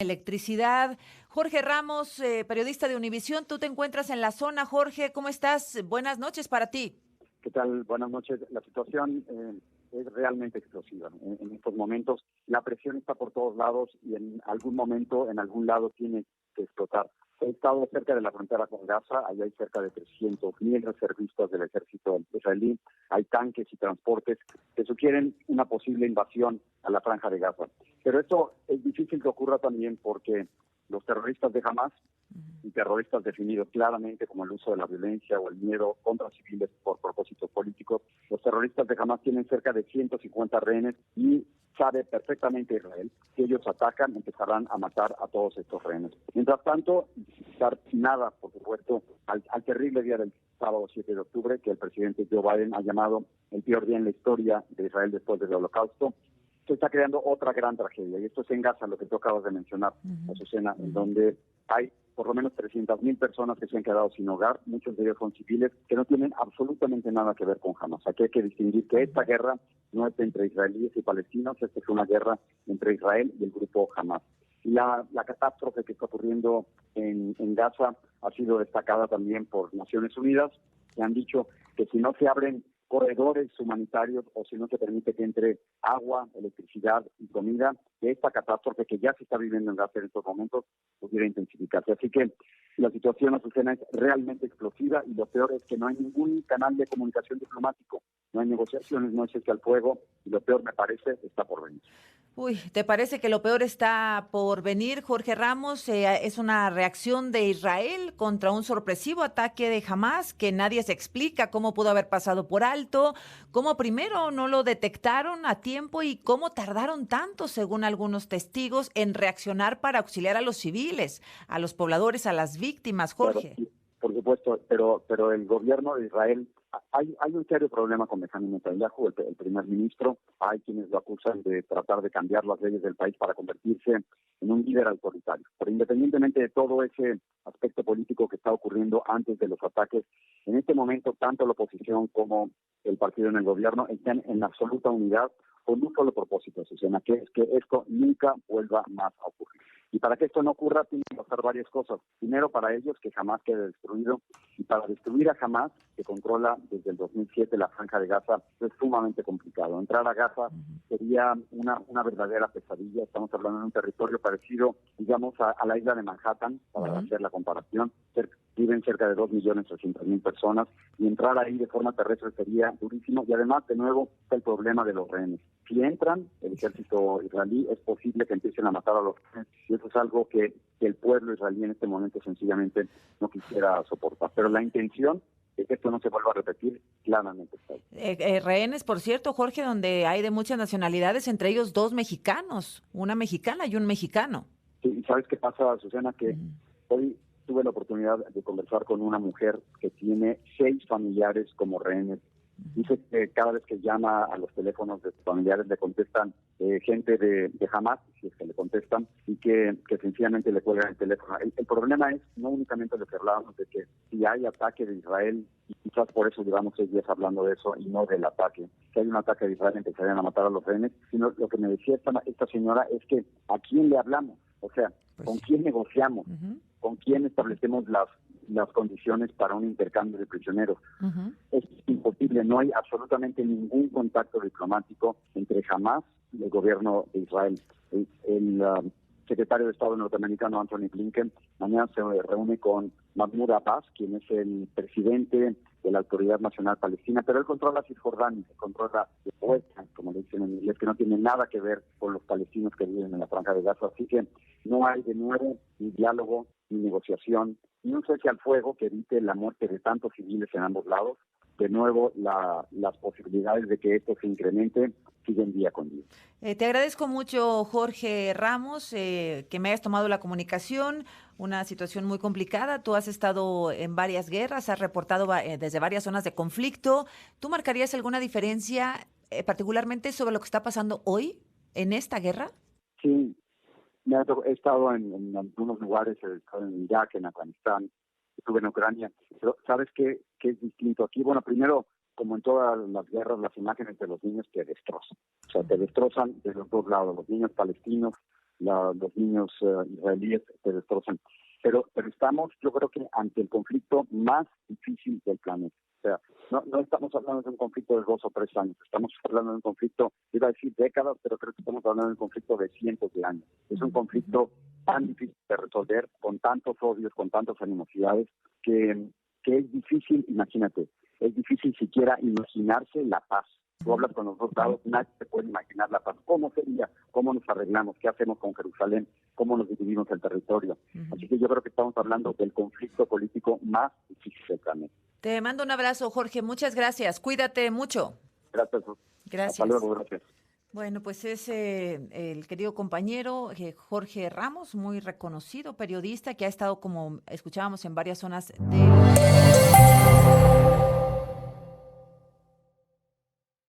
Electricidad. Jorge Ramos, periodista de Univisión, tú te encuentras en la zona. Jorge, ¿cómo estás? Buenas noches para ti. ¿Qué tal? Buenas noches. La situación es realmente explosiva. En estos momentos la presión está por todos lados y en algún momento, en algún lado tiene que explotar. He estado cerca de la frontera con Gaza, allá hay cerca de 300,000 reservistas del ejército israelí, hay tanques y transportes que sugieren una posible invasión a la franja de Gaza. Pero esto es difícil que ocurra también porque los terroristas de Hamas y terroristas definidos claramente como el uso de la violencia o el miedo contra civiles por propósitos políticos. Los terroristas de Hamas tienen cerca de 150 rehenes y sabe perfectamente Israel que ellos atacan, empezarán a matar a todos estos rehenes. Mientras tanto, dar nada, por supuesto, al terrible día del sábado 7 de octubre, que el presidente Joe Biden ha llamado el peor día en la historia de Israel después del Holocausto. Se está creando otra gran tragedia, y esto es en Gaza, lo que tú acabas de mencionar, Azucena, en donde hay por lo menos 300,000 personas que se han quedado sin hogar, muchos de ellos son civiles, que no tienen absolutamente nada que ver con Hamas. Aquí hay que distinguir que esta guerra no es entre israelíes y palestinos, esta es una guerra entre Israel y el grupo Hamas. La catástrofe que está ocurriendo en Gaza ha sido destacada también por Naciones Unidas, que han dicho que si no se abren corredores humanitarios o si no se permite que entre agua, electricidad y comida, que esta catástrofe que ya se está viviendo en Gaza en estos momentos pudiera intensificarse. Así que la situación, Azucena, es realmente explosiva y lo peor es que no hay ningún canal de comunicación diplomático, no hay negociaciones, no hay cese al fuego y lo peor, me parece, está por venir. Uy, ¿te parece que lo peor está por venir, Jorge Ramos? Es una reacción de Israel contra un sorpresivo ataque de Hamas que nadie se explica cómo pudo haber pasado por alto, cómo primero no lo detectaron a tiempo y cómo tardaron tanto, según algunos testigos, en reaccionar para auxiliar a los civiles, a los pobladores, a las víctimas, Claro, Jorge. sí, por supuesto, pero el gobierno de Israel, hay un serio problema con Benjamin Netanyahu, el primer ministro. Hay quienes lo acusan de tratar de cambiar las leyes del país para convertirse en un líder autoritario. Pero independientemente de todo ese aspecto político que está ocurriendo antes de los ataques, en este momento tanto la oposición como el partido en el gobierno están en absoluta unidad con un solo propósito, Susana, que es que esto nunca vuelva más a ocurrir. Y para que esto no ocurra, tienen que pasar varias cosas. Primero, para ellos, que Hamas quede destruido. Y para destruir a Hamas, que controla desde el 2007 la franja de Gaza, es sumamente complicado. Entrar a Gaza sería una verdadera pesadilla. Estamos hablando de un territorio parecido, digamos, a la isla de Manhattan, para hacer la comparación. Viven cerca de 2,300,000 personas y entrar ahí de forma terrestre sería durísimo. Y además, de nuevo, está el problema de los rehenes. Si entran, el ejército israelí, es posible que empiecen a matar a los rehenes. Y eso es algo que el pueblo israelí en este momento sencillamente no quisiera soportar. Pero la intención de que esto no se vuelva a repetir claramente está ahí. Rehenes, por cierto, Jorge, donde hay de muchas nacionalidades, entre ellos dos mexicanos, una mexicana y un mexicano. Sí, ¿y sabes qué pasa, Susana? Que hoy tuve la oportunidad de conversar con una mujer que tiene 6 familiares como rehenes. Dice que cada vez que llama a los teléfonos de sus familiares le contestan gente de Hamas, si es que le contestan, y que sencillamente le cuelgan el teléfono. El problema es no únicamente lo que hablábamos de que si hay ataque de Israel, y quizás por eso llevamos 6 días hablando de eso y no del ataque, si hay un ataque de Israel empezarían a matar a los rehenes, sino lo que me decía esta señora es que ¿a quién le hablamos? O sea, ¿con quién negociamos? ¿Con quién establecemos las condiciones para un intercambio de prisioneros? Es imposible, no hay absolutamente ningún contacto diplomático entre Hamas y el gobierno de Israel. El secretario de Estado norteamericano Anthony Blinken mañana se reúne con Mahmoud Abbas, quien es el presidente de la Autoridad Nacional Palestina, pero él controla Cisjordania, controla el oeste, como le dicen en inglés, que no tiene nada que ver con los palestinos que viven en la franja de Gaza. Así que no hay de nuevo ni diálogo, ni negociación, ni un cese al fuego que evite la muerte de tantos civiles en ambos lados. De nuevo, las posibilidades de que esto se incremente siguen día con día. Te agradezco mucho, Jorge Ramos, que me hayas tomado la comunicación, una situación muy complicada. Tú has estado en varias guerras, has reportado desde varias zonas de conflicto. ¿Tú marcarías alguna diferencia, particularmente sobre lo que está pasando hoy en esta guerra? Sí, he estado en algunos lugares, he estado en Irak, en Afganistán, estuve en Ucrania, pero ¿sabes qué es distinto aquí? Bueno, primero, como en todas las guerras, las imágenes de los niños te destrozan. O sea, te destrozan de los dos lados, los niños palestinos los niños israelíes se destrozan. Pero estamos, yo creo que ante el conflicto más difícil del planeta. O sea, no estamos hablando de un conflicto de 2 o 3 años, estamos hablando de un conflicto, iba a decir décadas, pero creo que estamos hablando de un conflicto de cientos de años. Es un conflicto tan difícil de resolver, con tantos odios, con tantas animosidades, que es difícil, imagínate, es difícil siquiera imaginarse la paz. Tú hablas con los dos lados, nadie se puede imaginar la paz. ¿Cómo sería? ¿Cómo nos arreglamos? ¿Qué hacemos con Jerusalén? ¿Cómo nos dividimos el territorio? Así que yo creo que estamos hablando del conflicto político más difícil del planeta. Te mando un abrazo, Jorge. Muchas gracias. Cuídate mucho. Gracias. Gracias. Hasta luego, gracias. Bueno, pues es el querido compañero Jorge Ramos, muy reconocido periodista que ha estado, como escuchábamos, en varias zonas del